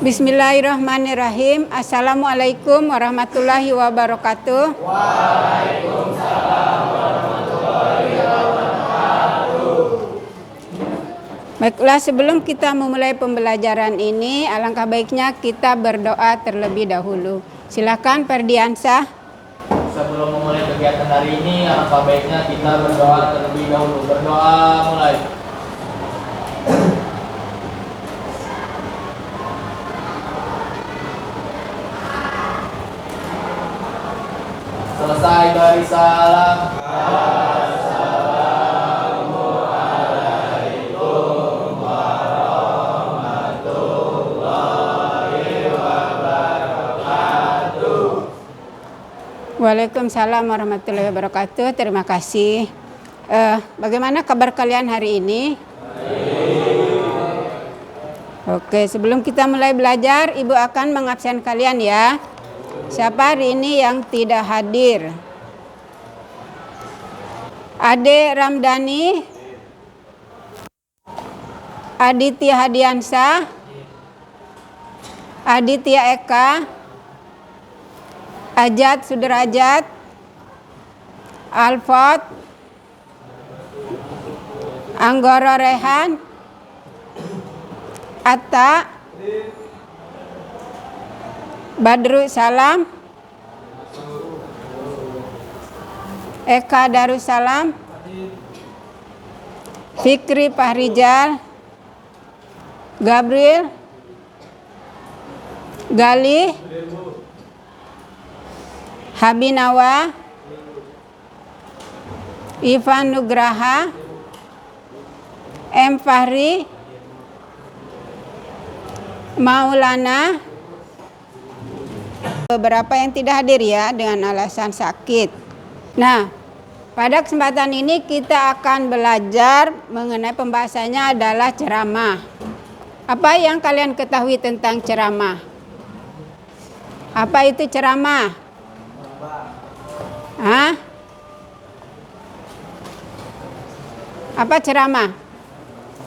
Bismillahirrahmanirrahim. Assalamualaikum warahmatullahi wabarakatuh. Waalaikumsalam warahmatullahi wabarakatuh. Baiklah, sebelum kita memulai pembelajaran ini, alangkah baiknya kita berdoa terlebih dahulu. Silakan Ferdiansah. Sebelum memulai kegiatan hari ini, alangkah baiknya kita berdoa terlebih dahulu. Berdoa mulai. Selesai dari salam. Assalamualaikum warahmatullahi wabarakatuh. Waalaikumsalam warahmatullahi wabarakatuh. Terima kasih. Bagaimana kabar kalian hari ini? Oke, sebelum kita mulai belajar, Ibu akan mengabsen kalian ya. Siapa hari ini yang tidak hadir? Ade Ramdhani, Aditya Hadiansah, Aditya Eka, Ajat Sudrajat, Alfot, Anggoro Rehan, Atta, Badru Salam, Eka Darussalam, Fikri Fahrizal, Gabriel, Gali, Habinawa, Ivan Nugraha, M. Fahri, Maulana. Beberapa yang tidak hadir ya dengan alasan sakit. Nah, pada kesempatan ini kita akan belajar mengenai pembahasannya adalah ceramah. Apa yang kalian ketahui tentang ceramah? Apa itu ceramah? Hah? Apa ceramah?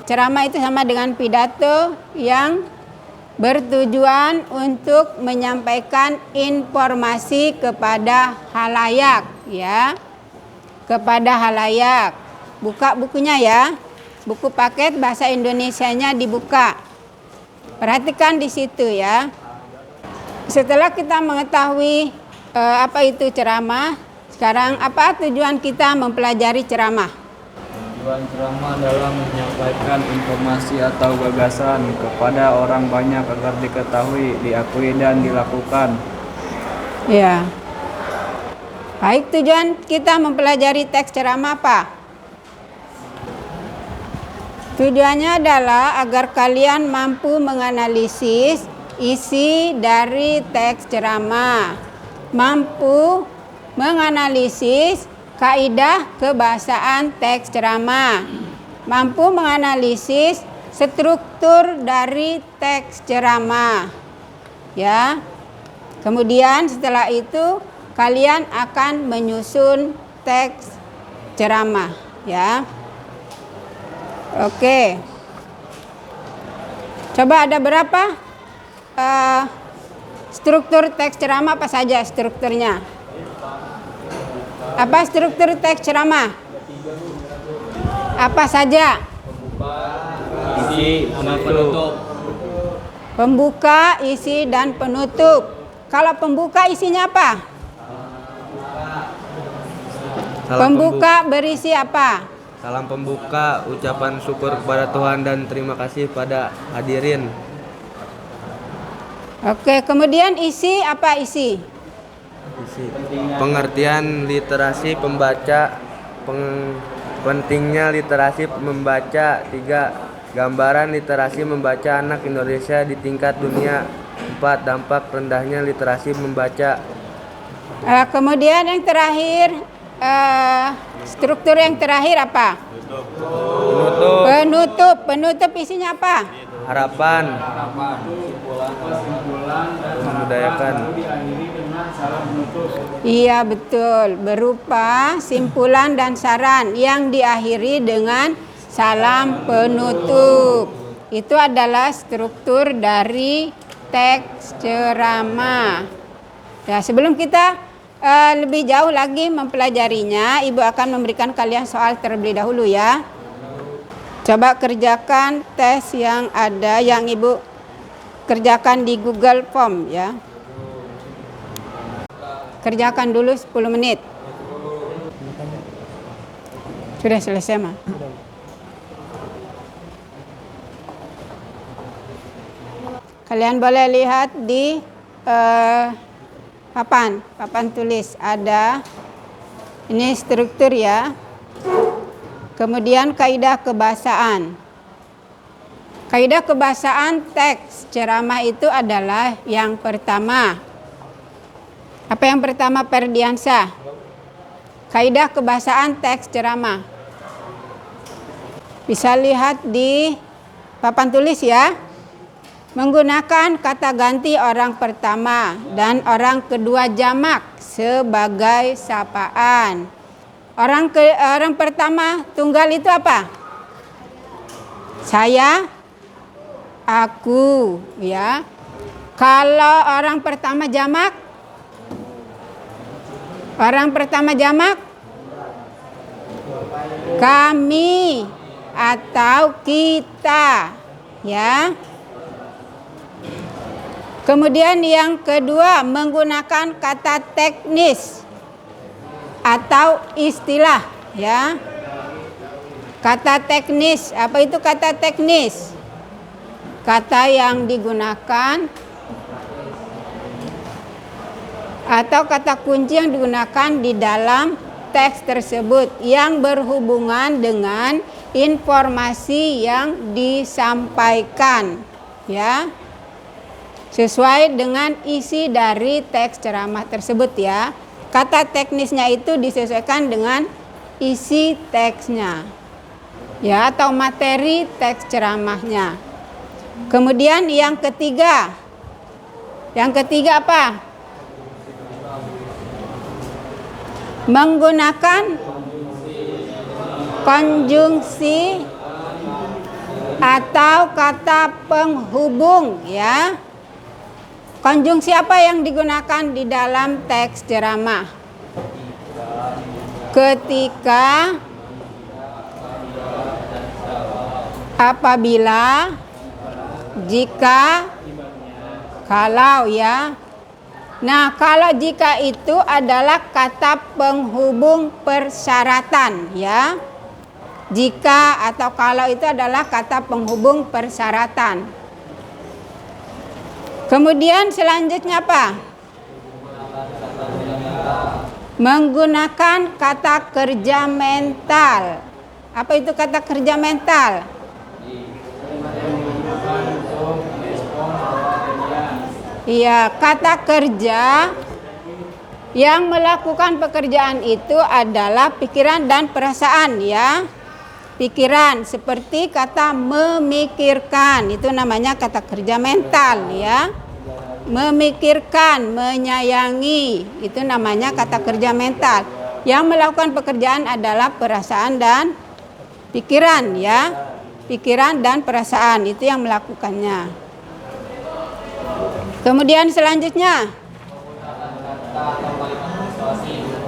Ceramah itu sama dengan pidato yang bertujuan untuk menyampaikan informasi kepada halayak ya. Kepada halayak. Buka bukunya ya. Buku paket bahasa Indonesianya dibuka. Perhatikan di situ ya. Setelah kita mengetahui apa itu ceramah, sekarang apa tujuan kita mempelajari ceramah? Tujuan ceramah adalah menyampaikan informasi atau gagasan kepada orang banyak agar diketahui, diakui, dan dilakukan. Ya. Baik, tujuan kita mempelajari teks ceramah apa? Tujuannya adalah agar kalian mampu menganalisis isi dari teks ceramah, mampu menganalisis kaidah kebahasaan teks ceramah, mampu menganalisis struktur dari teks ceramah. Ya. Kemudian setelah itu kalian akan menyusun teks ceramah, ya. Oke. Coba ada berapa struktur teks ceramah, apa saja strukturnya? Apa struktur teks ceramah? Apa saja? Isi, penutup. Pembuka, isi, dan penutup. Kalau pembuka isinya apa? Pembuka berisi apa? Salam pembuka, ucapan syukur kepada Tuhan dan terima kasih pada hadirin. Oke, kemudian isi apa isi? Pengertian literasi pembaca, pentingnya literasi membaca. 3. Gambaran literasi membaca anak Indonesia di tingkat dunia. 4. Dampak rendahnya literasi membaca. Kemudian yang terakhir, struktur yang terakhir apa? Penutup isinya apa? Harapan. Memudayakan. Iya betul, berupa simpulan dan saran yang diakhiri dengan salam penutup. Itu adalah struktur dari teks ceramah. Ya, sebelum kita lebih jauh lagi mempelajarinya, Ibu akan memberikan kalian soal terlebih dahulu ya. Coba kerjakan tes yang ada, yang Ibu kerjakan di Google Form ya. Kerjakan dulu 10 menit. Sudah selesai mah? Kalian boleh lihat di papan tulis ada ini struktur ya. Kemudian kaidah kebahasaan. Kaidah kebahasaan teks ceramah itu adalah yang pertama. Apa yang pertama, Ferdiansyah? Kaidah kebahasaan teks ceramah. Bisa lihat di papan tulis ya. Menggunakan kata ganti orang pertama dan orang kedua jamak sebagai sapaan. Orang pertama tunggal itu apa? Saya, aku, ya. Kalau orang pertama jamak? Orang pertama jamak? Kami atau kita, ya. Kemudian yang kedua, menggunakan kata teknis atau istilah, ya. Kata teknis, apa itu kata teknis? Kata yang digunakan atau kata kunci yang digunakan di dalam teks tersebut yang berhubungan dengan informasi yang disampaikan, ya, sesuai dengan isi dari teks ceramah tersebut ya. Kata teknisnya itu disesuaikan dengan isi teksnya, ya, atau materi teks ceramahnya. Kemudian yang ketiga apa? Menggunakan konjungsi atau kata penghubung, ya. Konjungsi apa yang digunakan di dalam teks ceramah? Ketika, apabila, jika, kalau, ya. Nah, kalau jika itu adalah kata penghubung persyaratan, ya. Jika atau kalau itu adalah kata penghubung persyaratan. Kemudian selanjutnya apa? Menggunakan kata kerja mental. Apa itu kata kerja mental? Iya, kata kerja yang melakukan pekerjaan itu adalah pikiran dan perasaan, ya. Pikiran, seperti kata memikirkan, itu namanya kata kerja mental, ya. Memikirkan, menyayangi, itu namanya kata kerja mental. Yang melakukan pekerjaan adalah perasaan dan pikiran, ya. Pikiran dan perasaan itu yang melakukannya. Kemudian selanjutnya,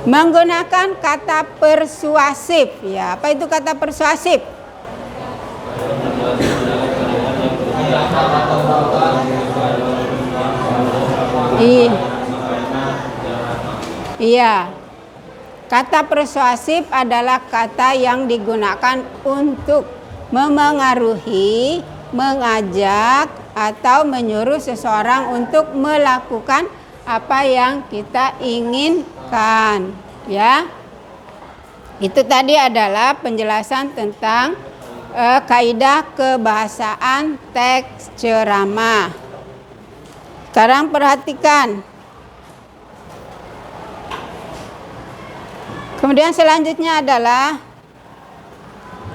menggunakan kata persuasif, ya. Apa itu kata persuasif? Iya. Kata persuasif adalah kata yang digunakan untuk memengaruhi, mengajak, atau menyuruh seseorang untuk melakukan apa yang kita inginkan, ya. Itu tadi adalah penjelasan tentang kaidah kebahasaan teks ceramah. Sekarang perhatikan. Kemudian selanjutnya adalah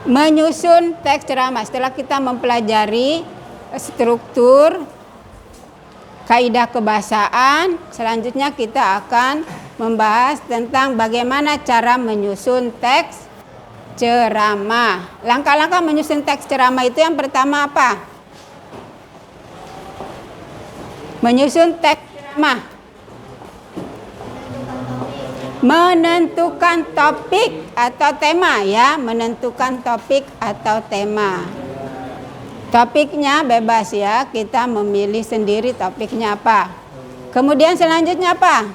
menyusun teks ceramah. Setelah kita mempelajari struktur kaidah kebahasaan, selanjutnya kita akan membahas tentang bagaimana cara menyusun teks ceramah. Langkah-langkah menyusun teks ceramah itu yang pertama apa? Menyusun teks ceramah. Menentukan topik atau tema ya, menentukan topik atau tema. Topiknya bebas ya, kita memilih sendiri topiknya apa. Kemudian selanjutnya apa?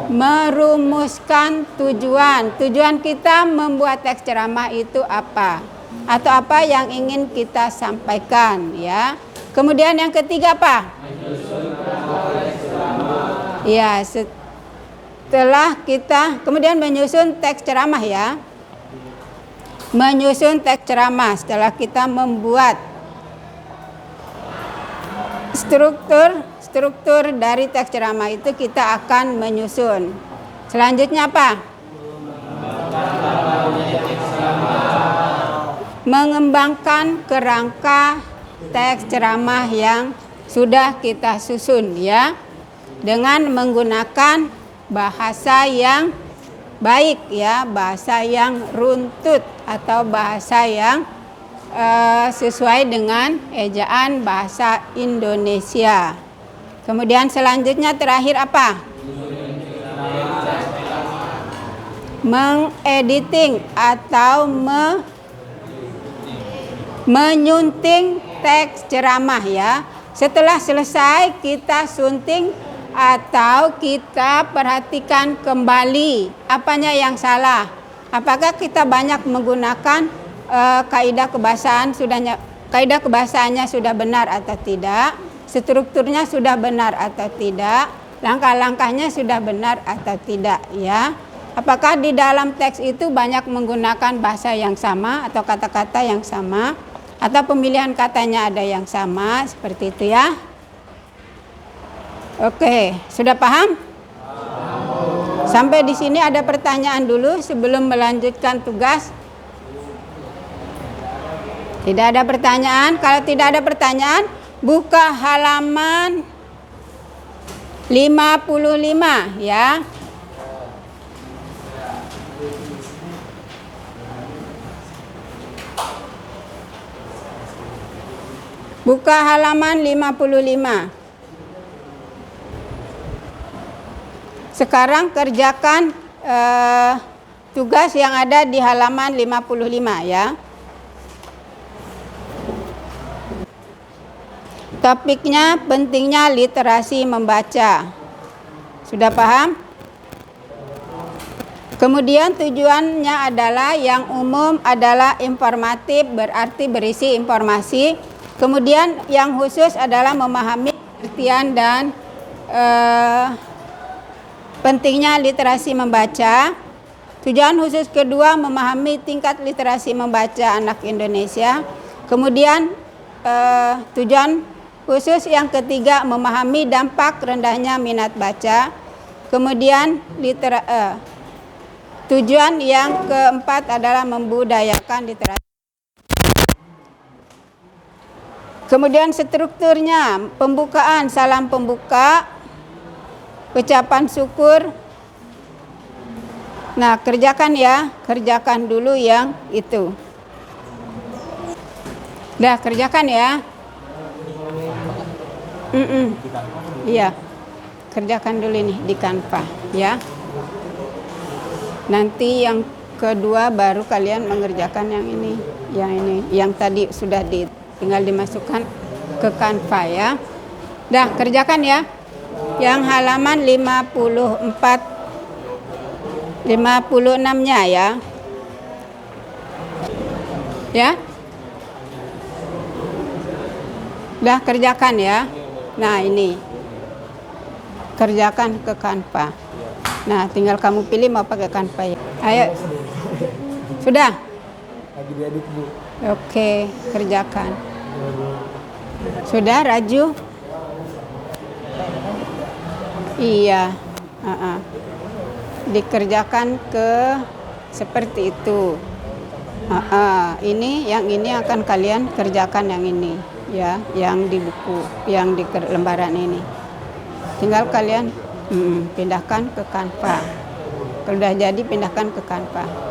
Merumuskan tujuan. Tujuan kita membuat teks ceramah itu apa? Atau apa yang ingin kita sampaikan ya. Kemudian yang ketiga apa? Ya, setelah kita kemudian menyusun teks ceramah ya. Menyusun teks ceramah setelah kita membuat struktur dari teks ceramah itu kita akan menyusun. Selanjutnya apa? Mengembangkan kerangka teks ceramah yang sudah kita susun ya, dengan menggunakan bahasa yang baik ya, bahasa yang runtut atau bahasa yang sesuai dengan ejaan bahasa Indonesia. Kemudian selanjutnya terakhir apa? Mengediting atau menyunting teks ceramah ya. Setelah selesai kita sunting atau kita perhatikan kembali apanya yang salah. Apakah kita banyak menggunakan kaidah kebahasaannya sudah benar atau tidak, strukturnya sudah benar atau tidak, langkah-langkahnya sudah benar atau tidak ya. Apakah di dalam teks itu banyak menggunakan bahasa yang sama atau kata-kata yang sama, atau pemilihan katanya ada yang sama, seperti itu ya. Oke, sudah paham? Sampai di sini ada pertanyaan dulu sebelum melanjutkan tugas. Tidak ada pertanyaan? Kalau tidak ada pertanyaan, buka halaman 55 ya. Buka halaman 55. Sekarang kerjakan tugas yang ada di halaman 55 ya. Topiknya pentingnya literasi membaca. Sudah paham? Kemudian tujuannya adalah yang umum adalah informatif, berarti berisi informasi. Kemudian yang khusus adalah memahami artian dan pentingnya literasi membaca. Tujuan khusus kedua memahami tingkat literasi membaca anak Indonesia. Kemudian tujuan khusus yang ketiga memahami dampak rendahnya minat baca. Kemudian tujuan yang keempat adalah membudayakan literasi. Kemudian strukturnya pembukaan, salam pembuka, ucapan syukur. Nah, kerjakan ya, kerjakan dulu yang itu. Dah, kerjakan ya. Iya, kerjakan dulu nih di Canva ya. Nanti yang kedua baru kalian mengerjakan yang ini, yang tadi sudah tinggal dimasukkan ke Canva ya. Dah, kerjakan ya. Yang halaman 56-nya ya. Ya. Dah, kerjakan ya. Nah, ini. Kerjakan ke Canva. Nah, tinggal kamu pilih mau pakai Canva ya. Ayo. Sudah? Lagi diedit, Bu. Oke, kerjakan. Sudah, Raju? Iya. Dikerjakan ke seperti itu. Ini akan kalian kerjakan yang ini ya, yang di buku, yang di lembaran ini. Tinggal kalian pindahkan ke Canva. Kalau sudah jadi pindahkan ke Canva.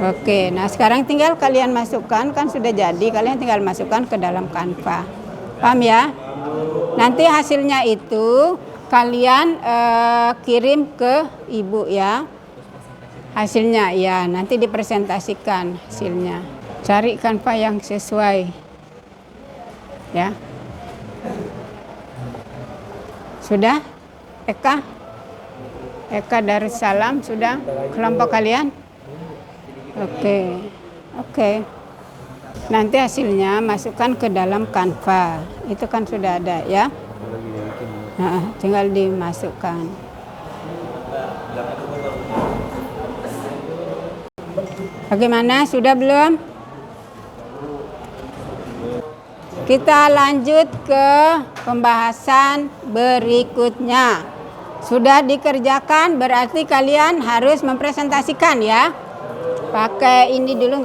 Oke, nah sekarang tinggal kalian masukkan, kan sudah jadi, kalian tinggal masukkan ke dalam Canva. Paham ya? Nanti hasilnya itu kalian kirim ke ibu ya. Hasilnya ya, nanti dipresentasikan hasilnya. Cari Canva yang sesuai. Ya. Sudah? Eka Darussalam sudah kelompok kalian? Oke. Nanti hasilnya masukkan ke dalam Canva. Itu kan sudah ada ya. Nah, tinggal dimasukkan. Bagaimana? Sudah belum? Kita lanjut ke pembahasan berikutnya. Sudah dikerjakan, berarti kalian harus mempresentasikan ya. Pakai ini dulu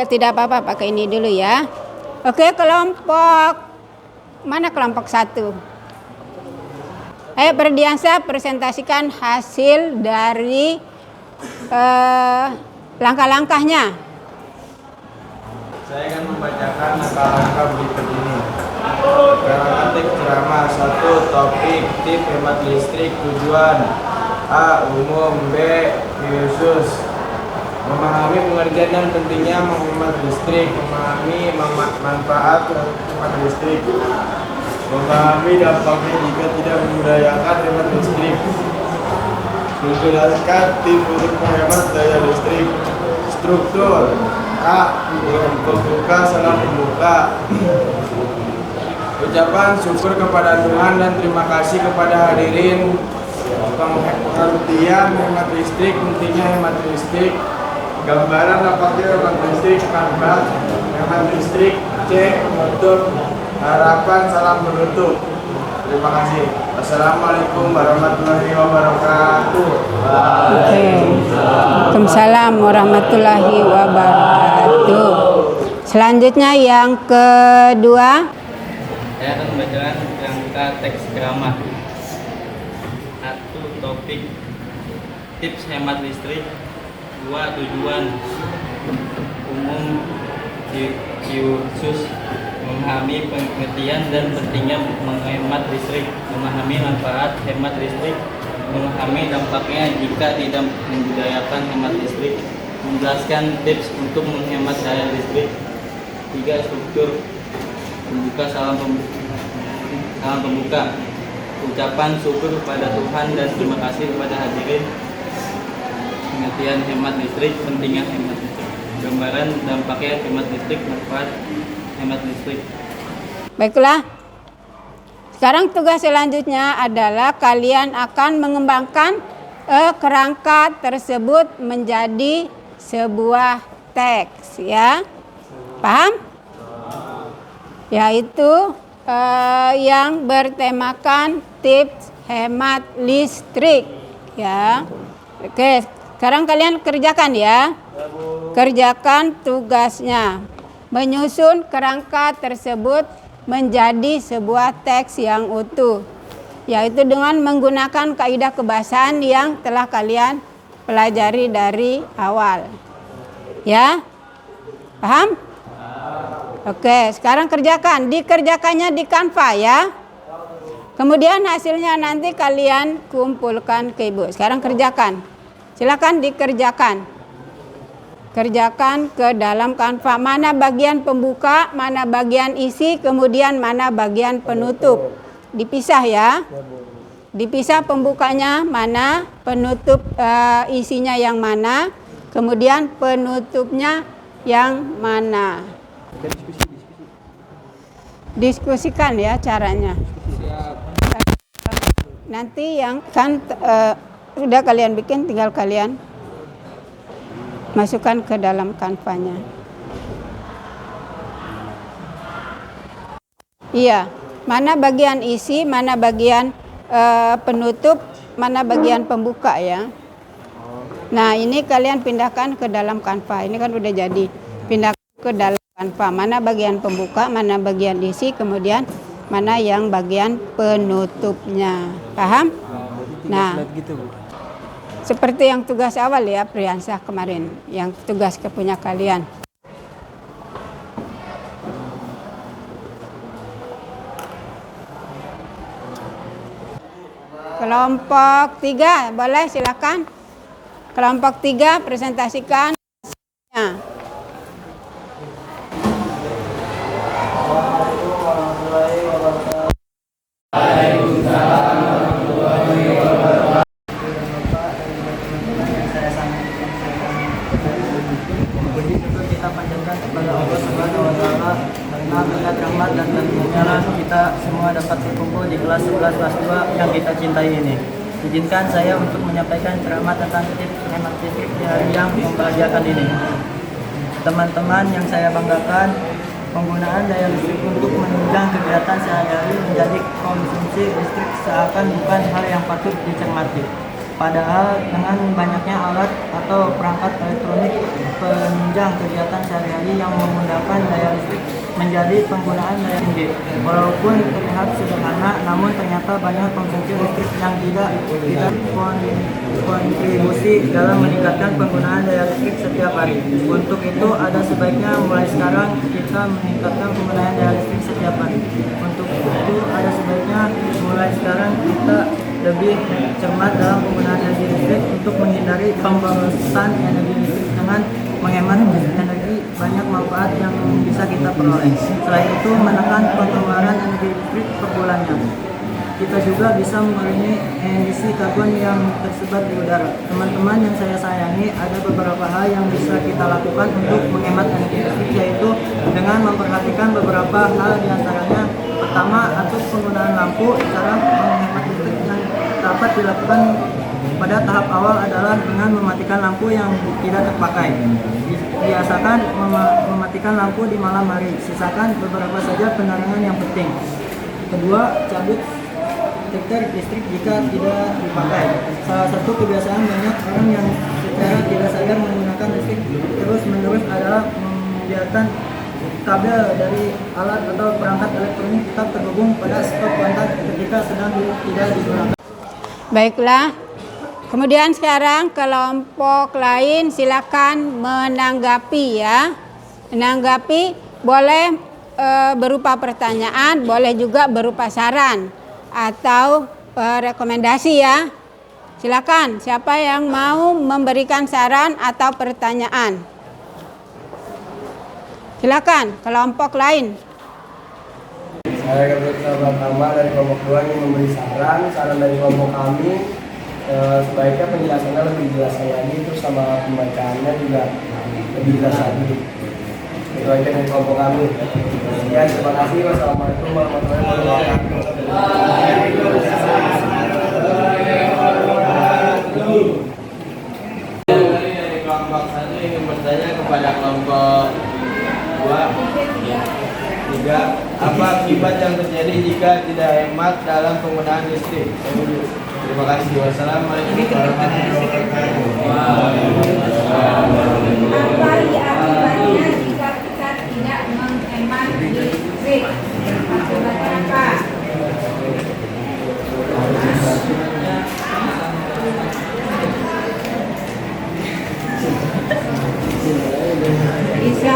tidak apa-apa, pakai ini dulu ya. Oke, kelompok mana kelompok 1? Ayo Berdiansyah presentasikan hasil dari langkah-langkahnya. Saya akan membacakan langkah-langkah berikut ini. Karena teks ceramah 1. Topik tip hemat listrik. Tujuan: A. Umum. B. Khusus. Memahami pengertian dan pentingnya menghemat listrik. Memahami manfaat hemat listrik. Memahami dampaknya jika tidak membudayakan hemat listrik. Menjelaskan tips untuk menghemat daya listrik. Struktur: A. Pembuka, salam pembuka. Ucapan syukur kepada Tuhan dan terima kasih kepada hadirin. Pengertian hemat listrik, pentingnya hemat listrik. Gambaran dampaknya hemat listrik. Kanva hemat listrik. C. Penutup. Harapan, salam penutup. Terima kasih. Assalamualaikum warahmatullahi wabarakatuh. Waalaikumsalam warahmatullahi wabarakatuh. Selanjutnya yang kedua. Saya akan membacakan kerangka teks ceramah. 1. Topik tips hemat listrik. 2. Tujuan umum. Khusus. Memahami pengertian dan pentingnya menghemat listrik. Memahami manfaat hemat listrik. Memahami dampaknya jika tidak membudayakan hemat listrik. Menjelaskan tips untuk menghemat daya listrik. 3. Struktur pembuka, salam pembuka. Ucapan syukur kepada Tuhan dan terima kasih kepada hadirin. Pengertian hemat listrik, pentingnya hemat listrik. Gambaran dampaknya hemat listrik, manfaat hemat listrik. Baiklah. Sekarang tugas selanjutnya adalah kalian akan mengembangkan kerangka tersebut menjadi sebuah teks ya. Paham? Yaitu yang bertemakan tips hemat listrik ya. Oke, sekarang kalian kerjakan ya. Kerjakan tugasnya. Menyusun kerangka tersebut menjadi sebuah teks yang utuh, yaitu dengan menggunakan kaidah kebahasaan yang telah kalian pelajari dari awal. Ya? Paham? Oke, sekarang kerjakan. Dikerjakannya di Canva ya. Kemudian hasilnya nanti kalian kumpulkan ke ibu. Sekarang kerjakan. Silakan dikerjakan. Kerjakan ke dalam Canva. Mana bagian pembuka, mana bagian isi, kemudian mana bagian penutup. Dipisah ya. Dipisah pembukanya mana, penutup isinya yang mana, kemudian penutupnya yang mana. Diskusikan ya caranya. Nanti yang kan sudah kalian bikin, tinggal kalian masukkan ke dalam Canva-nya. Iya, mana bagian isi, mana bagian penutup, mana bagian pembuka ya. Nah, ini kalian pindahkan ke dalam Canva. Ini kan udah jadi. Pindah ke dalam Canva. Mana bagian pembuka, mana bagian isi, kemudian mana yang bagian penutupnya. Paham? Nah, Seperti yang tugas awal ya, Priyansah kemarin, yang tugas punya kalian. Kelompok 3, boleh silakan. Kelompok 3 presentasikan. Puji syukur kita panjatkan kepada Allah Subhanahu wa taala karena berkat rahmat dan karunia kita semua dapat berkumpul di kelas 11 kelas 2 yang kita cintai ini. Izinkan saya untuk menyampaikan ceramah tentang tips hemat listrik di hari yang membahagiakan ini. Teman-teman yang saya banggakan, penggunaan daya listrik untuk menunjang kegiatan sehari-hari menjadi konsumsi listrik seakan bukan hal yang patut dicermati. Padahal dengan banyaknya alat atau perangkat elektronik penunjang kegiatan sehari-hari yang menggunakan daya listrik menjadi penggunaan daya tinggi. Walaupun terlihat sederhana, namun ternyata banyak konsumsi listrik yang tidak kontribusi dalam meningkatkan penggunaan daya listrik setiap hari. Untuk itu ada sebaiknya mulai sekarang kita meningkatkan penggunaan daya listrik setiap hari. Untuk itu ada sebaiknya mulai sekarang kita lebih cermat dalam penggunaan energi listrik untuk menghindari pemborosan energi listrik dengan menghemat energi. Banyak manfaat yang bisa kita peroleh. Selain itu, menekan pengeluaran energi listrik per bulannya. Kita juga bisa mengurangi emisi karbon yang tersebar di udara. Teman-teman yang saya sayangi, ada beberapa hal yang bisa kita lakukan untuk menghemat energi listrik, yaitu dengan memperhatikan beberapa hal, diantaranya pertama, atur penggunaan lampu. Cara menghemat listrik yang dapat dilakukan pada tahap awal adalah dengan mematikan lampu yang tidak terpakai. Biasakan mematikan lampu di malam hari, sisakan beberapa saja penerangan yang penting. Kedua, cabut steker listrik jika tidak dipakai. Salah satu kebiasaan banyak orang yang secara tidak sadar menggunakan listrik terus-menerus adalah membiarkan kabel dari alat atau perangkat elektronik tetap terhubung pada stop kontak ketika sedang tidak digunakan. Baiklah. Kemudian sekarang kelompok lain silakan menanggapi ya. Menanggapi boleh berupa pertanyaan, boleh juga berupa saran atau rekomendasi ya. Silakan, siapa yang mau memberikan saran atau pertanyaan? Silakan, kelompok lain. Saya pertama dari kelompok 2 ingin memberi saran dari kelompok kami. Sebaiknya penjelasannya lebih jelas lagi, terus sama pembacaannya juga lebih jelas lagi. Itu aja dari kelompok kami. Ya, terima kasih. Wassalamualaikum warahmatullahi wabarakatuh. Dari kelompok 1 ingin bertanya kepada kelompok 3, apa akibat yang terjadi jika tidak hemat dalam penggunaan listrik? Terima kasih. Wassalamualaikum warahmatullahi wabarakatuh. Apa akibatnya jika kita tidak menghemat listrik? Akibatnya apa? Bisa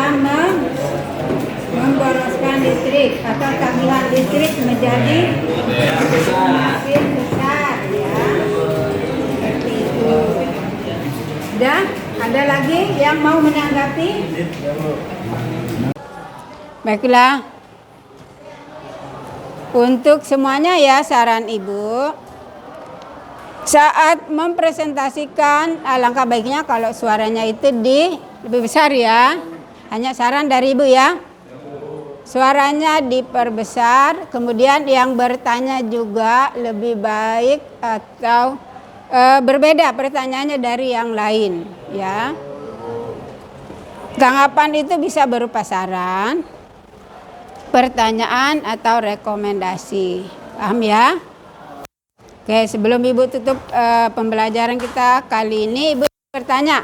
memboroskan listrik atau tagihan listrik menjadi semakin besar ya. Seperti itu. Sudah? Ada lagi yang mau menanggapi? Baiklah. Untuk semuanya ya, saran Ibu. Saat mempresentasikan, alangkah baiknya kalau suaranya itu lebih besar ya. Hanya saran dari Ibu ya. Suaranya diperbesar, kemudian yang bertanya juga lebih baik atau berbeda pertanyaannya dari yang lain ya. Tanggapan itu bisa berupa saran, pertanyaan atau rekomendasi. Paham ya? Oke, sebelum Ibu tutup pembelajaran kita kali ini, Ibu bertanya,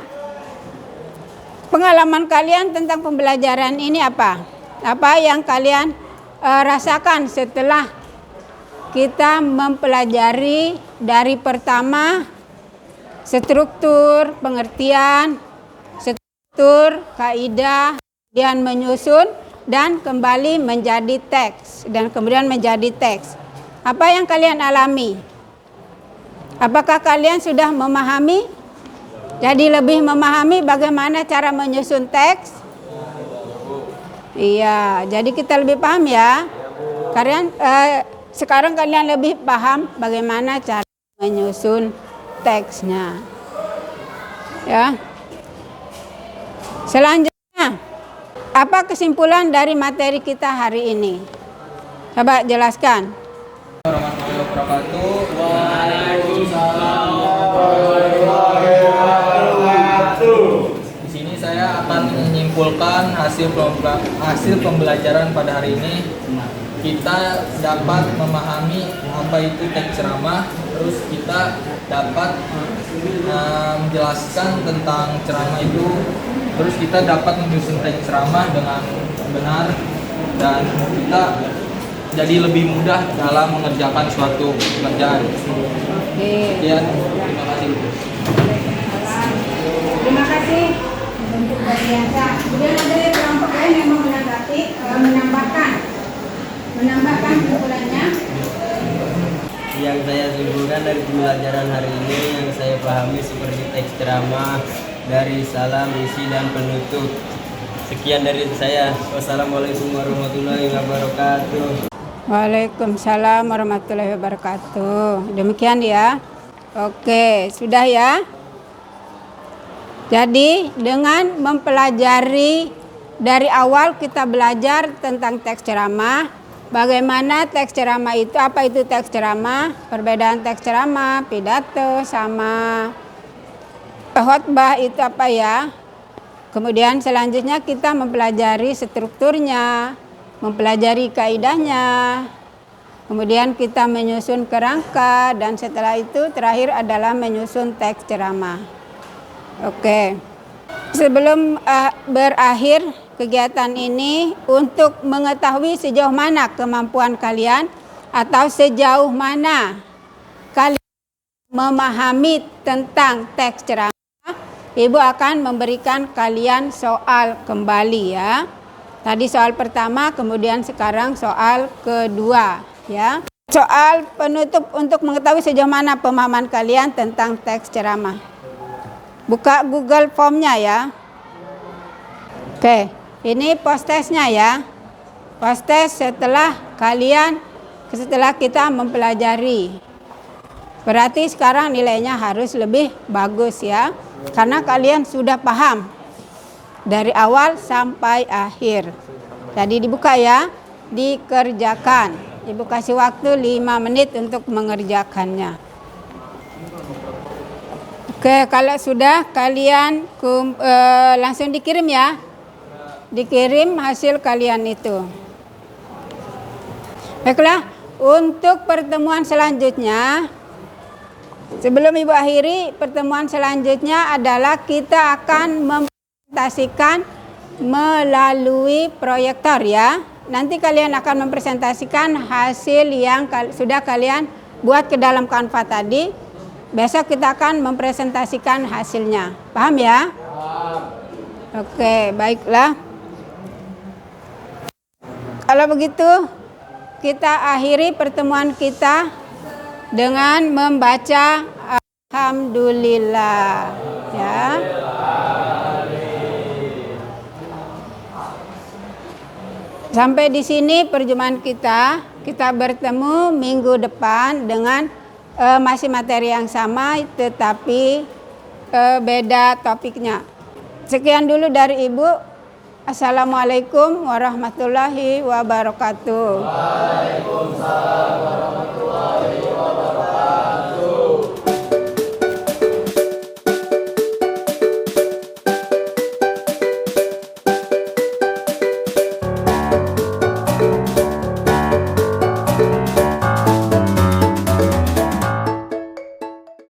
pengalaman kalian tentang pembelajaran ini apa? Apa yang kalian rasakan setelah kita mempelajari dari pertama struktur pengertian, struktur kaidah, kemudian menyusun dan kembali menjadi teks dan kemudian menjadi teks. Apa yang kalian alami? Apakah kalian sudah memahami? Jadi lebih memahami bagaimana cara menyusun teks? Iya, jadi kita lebih paham ya. Sekarang kalian lebih paham bagaimana cara menyusun teksnya. Ya. Selanjutnya, apa kesimpulan dari materi kita hari ini? Coba jelaskan. Warahmatullahi wabarakatuh. Di sini saya akan menyimpulkan hasil pembelajaran pada hari ini. Kita dapat memahami apa itu teks ceramah, terus kita dapat menjelaskan tentang ceramah itu, terus kita dapat menyusun teks ceramah dengan benar, dan kita jadi lebih mudah dalam mengerjakan suatu pekerjaan. Sekian, terima kasih. Terima kasih untuk biasa. Kemudian ada kelompok lain yang mau menanggapi, menambahkan kesimpulannya. Yang saya simpulkan dari pembelajaran hari ini yang saya pahami seperti teks ceramah dari salam, isi, dan penutup. Sekian dari saya. Wassalamualaikum warahmatullahi wabarakatuh. Waalaikumsalam warahmatullahi wabarakatuh. Demikian ya. Oke, sudah ya. Jadi dengan mempelajari dari awal kita belajar tentang teks ceramah, bagaimana teks ceramah itu, apa itu teks ceramah, perbedaan teks ceramah, pidato sama khotbah itu apa ya. Kemudian selanjutnya kita mempelajari strukturnya, mempelajari kaidahnya, kemudian kita menyusun kerangka, dan setelah itu terakhir adalah menyusun teks ceramah. Oke, sebelum berakhir kegiatan ini, untuk mengetahui sejauh mana kemampuan kalian atau sejauh mana kalian memahami tentang teks ceramah, Ibu akan memberikan kalian soal kembali ya. Tadi soal pertama, kemudian sekarang soal kedua ya. Soal penutup untuk mengetahui sejauh mana pemahaman kalian tentang teks ceramah. Buka Google Form-nya ya. Oke, ini post testnya ya. Post test setelah kita mempelajari. Berarti sekarang nilainya harus lebih bagus ya. Karena kalian sudah paham dari awal sampai akhir. Jadi dibuka ya, dikerjakan. Ibu kasih waktu 5 menit untuk mengerjakannya. Oke, kalau sudah kalian langsung dikirim ya. Dikirim hasil kalian itu. Baiklah, untuk pertemuan selanjutnya, sebelum Ibu akhiri, pertemuan selanjutnya adalah kita akan mempresentasikan melalui proyektor ya. Nanti kalian akan mempresentasikan hasil yang sudah kalian buat ke dalam Canva tadi. Besok kita akan mempresentasikan hasilnya. Paham ya? Oke, baiklah. Kalau begitu, kita akhiri pertemuan kita dengan membaca Alhamdulillah. Ya. Sampai di sini perjumpaan kita. Kita bertemu minggu depan dengan masih materi yang sama, tetapi beda topiknya. Sekian dulu dari Ibu. Assalamualaikum warahmatullahi wabarakatuh. Waalaikumsalam warahmatullahi wabarakatuh.